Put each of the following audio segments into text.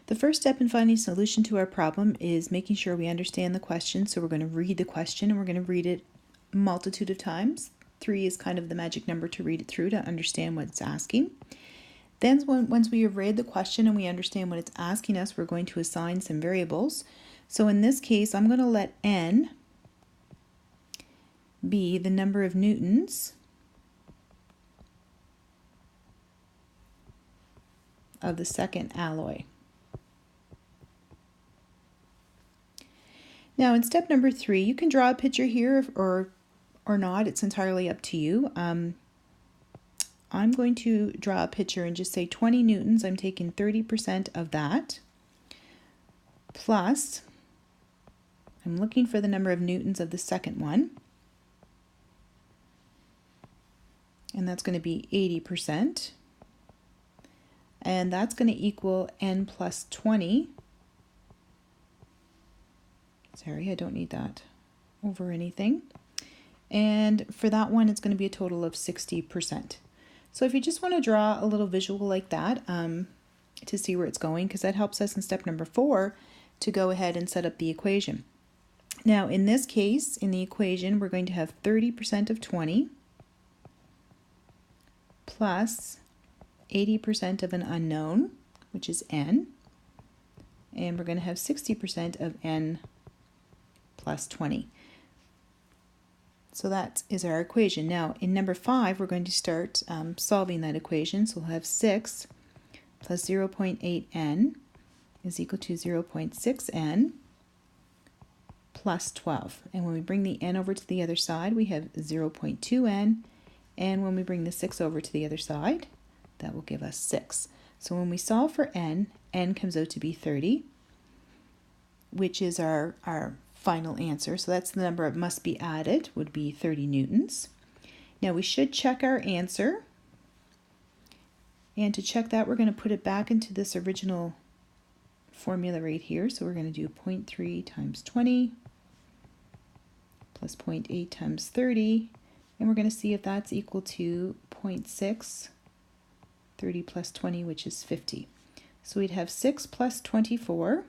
The first step in finding a solution to our problem is making sure we understand the question. So we're going to read the question, and we're going to read it a multitude of times. 3 is kind of the magic number to read it through to understand what it's asking. Then once we have read the question and we understand what it's asking us, we're going to assign some variables. So in this case, I'm going to let n be the number of newtons of the second alloy. Now in step number 3, you can draw a picture here or not. It's entirely up to you. I'm going to draw a picture and just say 20 newtons. I'm taking 30% of that, plus I'm looking for the number of newtons of the second one, and that's going to be 80%, and that's going to equal n plus 20. Sorry, I don't need that over anything. And for that one, it's going to be a total of 60%. So if you just want to draw a little visual like that to see where it's going, because that helps us in step number 4 to go ahead and set up the equation. Now in this case, in the equation, we're going to have 30% of 20 plus 80% of an unknown, which is n, and we're going to have 60% of n plus 20. So that is our equation. Now in number 5, we're going to start solving that equation. So we'll have 6 plus 0.8n is equal to 0.6n plus 12. And when we bring the n over to the other side, we have 0.2n. And when we bring the 6 over to the other side, that will give us 6. So when we solve for n comes out to be 30, which is our final answer. So that's the number that must be added, would be 30 newtons. Now we should check our answer. And to check that, we're going to put it back into this original formula right here. So we're going to do 0.3 times 20 plus 0.8 times 30. And we're going to see if that's equal to 0.6, 30 plus 20, which is 50. So we'd have 6 plus 24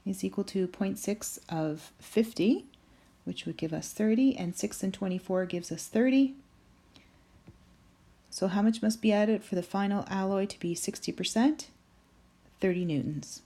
is equal to 0.6 of 50, which would give us 30, and 6 and 24 gives us 30. So how much must be added for the final alloy to be 60%? 30 newtons.